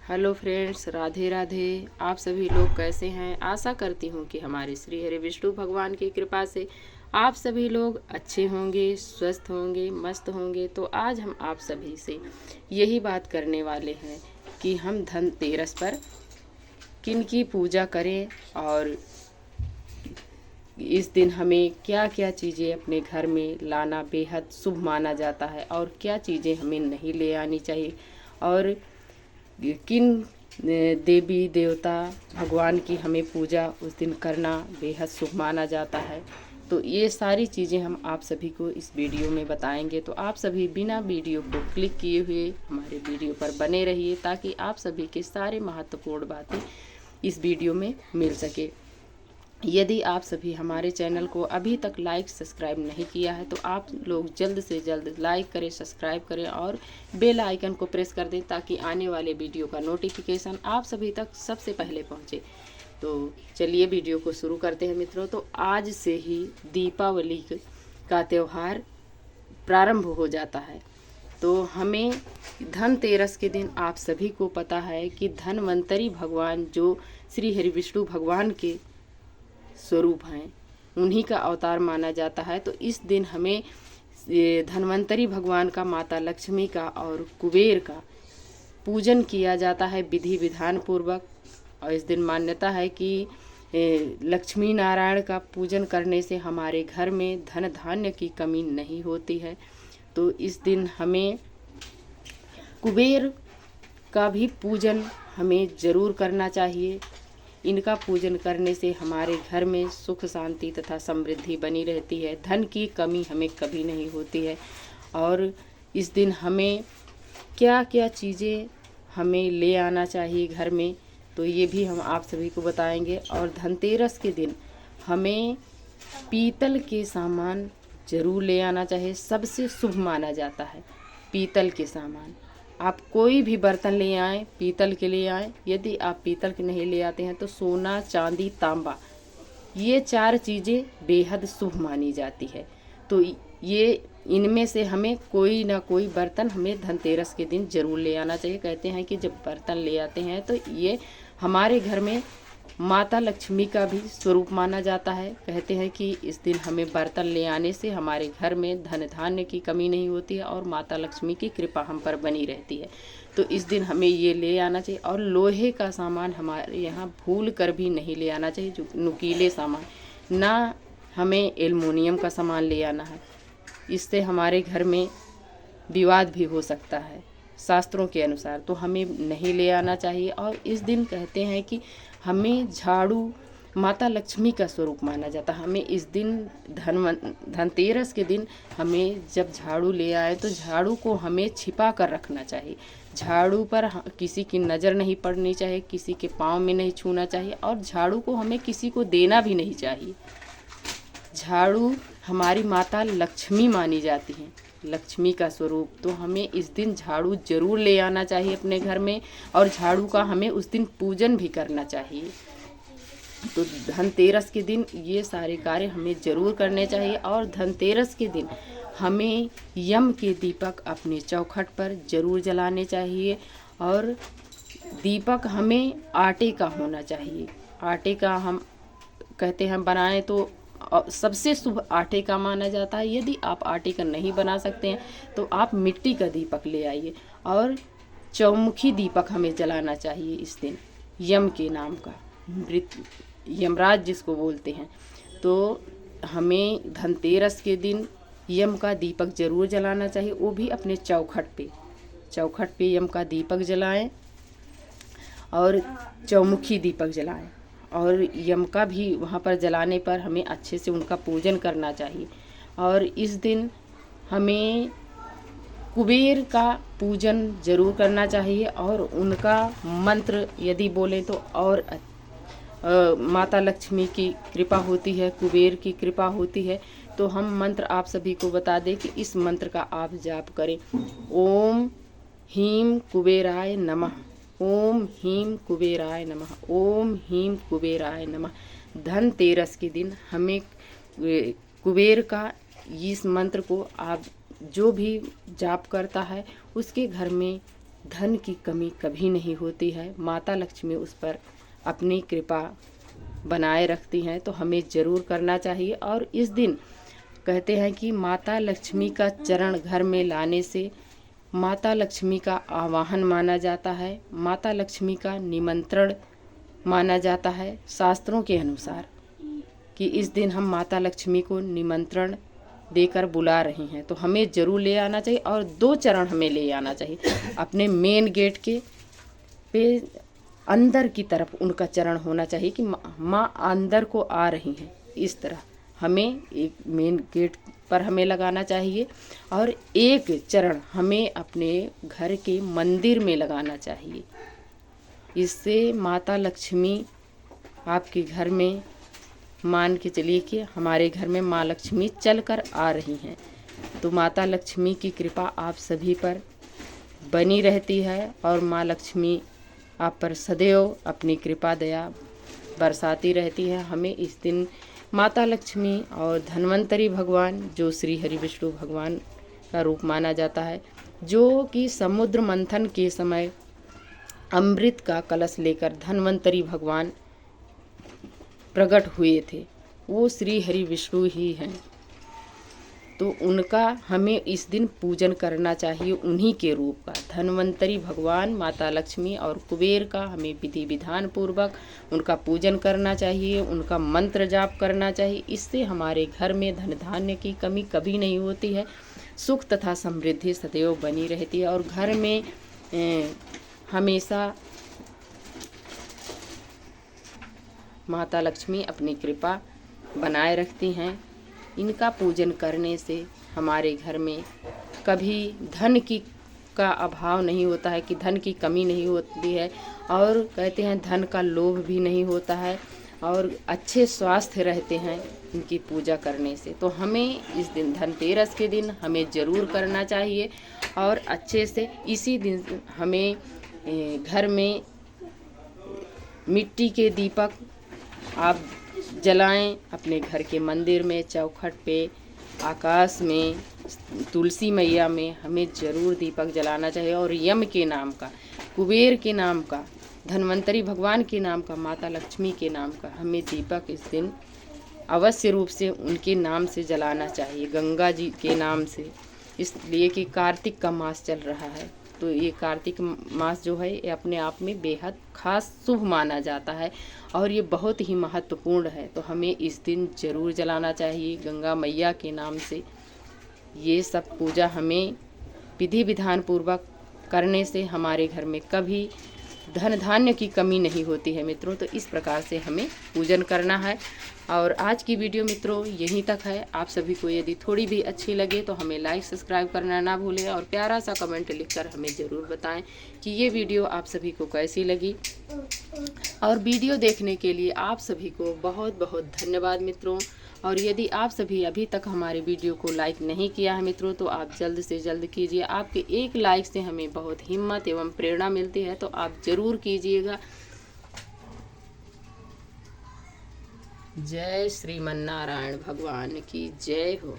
Hello friends, Radhe Radhe. आप सभी लोग कैसे हैं? आशा करती हूँ कि हमारे श्री हरि विष्णु भगवान की कृपा से आप सभी लोग अच्छे होंगे, स्वस्थ होंगे, मस्त होंगे। तो आज हम आप सभी से यही बात करने वाले हैं कि हम धनतेरस पर किन की पूजा करें और इस दिन हमें क्या क्या चीज़ें अपने घर में लाना बेहद शुभ माना जाता है और क्या चीज़ें हमें नहीं ले आनी चाहिए और किन देवी देवता भगवान की हमें पूजा उस दिन करना बेहद शुभ माना जाता है। तो ये सारी चीज़ें हम आप सभी को इस वीडियो में बताएंगे। तो आप सभी बिना वीडियो को क्लिक किए हुए हमारे वीडियो पर बने रहिए ताकि आप सभी के सारे महत्वपूर्ण बातें इस वीडियो में मिल सके। यदि आप सभी हमारे चैनल को अभी तक लाइक सब्सक्राइब नहीं किया है तो आप लोग जल्द से जल्द लाइक करें, सब्सक्राइब करें और बेल आइकन को प्रेस कर दें ताकि आने वाले वीडियो का नोटिफिकेशन आप सभी तक सबसे पहले पहुंचे। तो चलिए वीडियो को शुरू करते हैं मित्रों। तो आज से ही दीपावली का त्यौहार प्रारंभ हो जाता है। तो हमें धनतेरस के दिन आप सभी को पता है कि धन्वंतरी भगवान जो श्री हरि विष्णु भगवान के स्वरूप हैं, उन्हीं का अवतार माना जाता है। तो इस दिन हमें धन्वंतरी भगवान का, माता लक्ष्मी का और कुबेर का पूजन किया जाता है विधि विधान पूर्वक। और इस दिन मान्यता है कि लक्ष्मी नारायण का पूजन करने से हमारे घर में धन धान्य की कमी नहीं होती है। तो इस दिन हमें कुबेर का भी पूजन हमें ज़रूर करना चाहिए। इनका पूजन करने से हमारे घर में सुख शांति तथा समृद्धि बनी रहती है, धन की कमी हमें कभी नहीं होती है। और इस दिन हमें क्या क्या चीज़ें हमें ले आना चाहिए घर में, तो ये भी हम आप सभी को बताएंगे। और धनतेरस के दिन हमें पीतल के सामान ज़रूर ले आना चाहिए, सबसे शुभ माना जाता है पीतल के सामान। आप कोई भी बर्तन ले आएँ, पीतल के ले आएँ। यदि आप पीतल के नहीं ले आते हैं तो सोना, चांदी, तांबा, ये 4 चीज़ें बेहद शुभ मानी जाती है। तो ये इनमें से हमें कोई ना कोई बर्तन हमें धनतेरस के दिन ज़रूर ले आना चाहिए। कहते हैं कि जब बर्तन ले आते हैं तो ये हमारे घर में माता लक्ष्मी का भी स्वरूप माना जाता है। कहते हैं कि इस दिन हमें बर्तन ले आने से हमारे घर में धन धान्य की कमी नहीं होती है और माता लक्ष्मी की कृपा हम पर बनी रहती है। तो इस दिन हमें ये ले आना चाहिए। और लोहे का सामान हमारे यहाँ भूल कर भी नहीं ले आना चाहिए, जो नुकीले सामान, ना हमें एल्युमिनियम का सामान ले आना है। इससे हमारे घर में विवाद भी हो सकता है शास्त्रों के अनुसार, तो हमें नहीं ले आना चाहिए। और इस दिन कहते हैं कि हमें झाड़ू माता लक्ष्मी का स्वरूप माना जाता है। हमें इस दिन धनतेरस के दिन हमें जब झाड़ू ले आए तो झाड़ू को हमें छिपा कर रखना चाहिए। झाड़ू पर किसी की नज़र नहीं पड़नी चाहिए, किसी के पाँव में नहीं छूना चाहिए और झाड़ू को हमें किसी को देना भी नहीं चाहिए। झाड़ू हमारी माता लक्ष्मी मानी जाती हैं, लक्ष्मी का स्वरूप। तो हमें इस दिन झाड़ू जरूर ले आना चाहिए अपने घर में और झाड़ू का हमें उस दिन पूजन भी करना चाहिए। तो धनतेरस के दिन ये सारे कार्य हमें ज़रूर करने चाहिए। और धनतेरस के दिन हमें यम के दीपक अपने चौखट पर ज़रूर जलाने चाहिए। और दीपक हमें आटे का होना चाहिए। आटे का हम कहते हैं बनाएं तो सबसे शुभ आटे का माना जाता है। यदि आप आटे का नहीं बना सकते हैं तो आप मिट्टी का दीपक ले आइए। और चौमुखी दीपक हमें जलाना चाहिए इस दिन, यम के नाम का, यमराज जिसको बोलते हैं। तो हमें धनतेरस के दिन यम का दीपक ज़रूर जलाना चाहिए, वो भी अपने चौखट पे यम का दीपक जलाएं और चौमुखी दीपक जलाएं। और यम का भी वहाँ पर जलाने पर हमें अच्छे से उनका पूजन करना चाहिए। और इस दिन हमें कुबेर का पूजन ज़रूर करना चाहिए और उनका मंत्र यदि बोलें तो और माता लक्ष्मी की कृपा होती है, कुबेर की कृपा होती है। तो हम मंत्र आप सभी को बता दें कि इस मंत्र का आप जाप करें। ओम ह्रीं कुबेराय नमः, ओम ह्रीं कुबेराय नमः, ओम ह्रीं कुबेराय नमः। धनतेरस के दिन हमें कुबेर का इस मंत्र को आप जो भी जाप करता है उसके घर में धन की कमी कभी नहीं होती है। माता लक्ष्मी उस पर अपनी कृपा बनाए रखती हैं, तो हमें ज़रूर करना चाहिए। और इस दिन कहते हैं कि माता लक्ष्मी का चरण घर में लाने से माता लक्ष्मी का आवाहन माना जाता है, माता लक्ष्मी का निमंत्रण माना जाता है शास्त्रों के अनुसार, कि इस दिन हम माता लक्ष्मी को निमंत्रण देकर बुला रहे हैं, तो हमें ज़रूर ले आना चाहिए। और 2 चरण हमें ले आना चाहिए अपने मेन गेट के पे, अंदर की तरफ उनका चरण होना चाहिए कि माँ अंदर को आ रही हैं। इस तरह हमें एक मेन गेट पर हमें लगाना चाहिए, और एक चरण हमें अपने घर के मंदिर में लगाना चाहिए। इससे माता लक्ष्मी आपके घर में, मान के चलिए कि हमारे घर में माँ लक्ष्मी चल कर आ रही हैं, तो माता लक्ष्मी की कृपा आप सभी पर बनी रहती है, और माँ लक्ष्मी आप पर सदैव अपनी कृपा दया बरसाती रहती है। हमें इस दिन माता लक्ष्मी और धन्वंतरी भगवान, जो श्री हरि विष्णु भगवान का रूप माना जाता है, जो कि समुद्र मंथन के समय अमृत का कलश लेकर धन्वंतरी भगवान प्रकट हुए थे, वो श्री हरि विष्णु ही हैं। तो उनका हमें इस दिन पूजन करना चाहिए, उन्हीं के रूप का। धन्वंतरी भगवान, माता लक्ष्मी और कुबेर का हमें विधि विधान पूर्वक उनका पूजन करना चाहिए, उनका मंत्र जाप करना चाहिए। इससे हमारे घर में धन धान्य की कमी कभी नहीं होती है, सुख तथा समृद्धि सदैव बनी रहती है, और घर में हमेशा माता लक्ष्मी अपनी कृपा बनाए रखती हैं। इनका पूजन करने से हमारे घर में कभी धन का अभाव नहीं होता है, कि धन की कमी नहीं होती है, और कहते हैं धन का लोभ भी नहीं होता है, और अच्छे स्वास्थ्य रहते हैं इनकी पूजा करने से। तो हमें इस दिन धनतेरस के दिन हमें ज़रूर करना चाहिए, और अच्छे से इसी दिन हमें घर में मिट्टी के दीपक आप जलाएं, अपने घर के मंदिर में, चौखट पे, आकाश में, तुलसी मैया में हमें ज़रूर दीपक जलाना चाहिए। और यम के नाम का, कुबेर के नाम का, धन्वंतरी भगवान के नाम का, माता लक्ष्मी के नाम का हमें दीपक इस दिन अवश्य रूप से उनके नाम से जलाना चाहिए, गंगा जी के नाम से। इसलिए कि कार्तिक का मास चल रहा है, तो ये कार्तिक मास जो है ये अपने आप में बेहद खास शुभ माना जाता है, और ये बहुत ही महत्वपूर्ण है। तो हमें इस दिन ज़रूर जलाना चाहिए गंगा मैया के नाम से। ये सब पूजा हमें विधि विधान पूर्वक करने से हमारे घर में कभी धन धान्य की कमी नहीं होती है मित्रों। तो इस प्रकार से हमें पूजन करना है। और आज की वीडियो मित्रों यहीं तक है। आप सभी को यदि थोड़ी भी अच्छी लगे तो हमें लाइक सब्सक्राइब करना ना भूलें, और प्यारा सा कमेंट लिखकर हमें ज़रूर बताएं कि ये वीडियो आप सभी को कैसी लगी। और वीडियो देखने के लिए आप सभी को बहुत बहुत धन्यवाद मित्रों। और यदि आप सभी अभी तक हमारे वीडियो को लाइक नहीं किया है मित्रों, तो आप जल्द से जल्द कीजिए। आपके एक लाइक से हमें बहुत हिम्मत एवं प्रेरणा मिलती है, तो आप ज़रूर कीजिएगा। जय श्रीमन्नारायण भगवान की जय हो।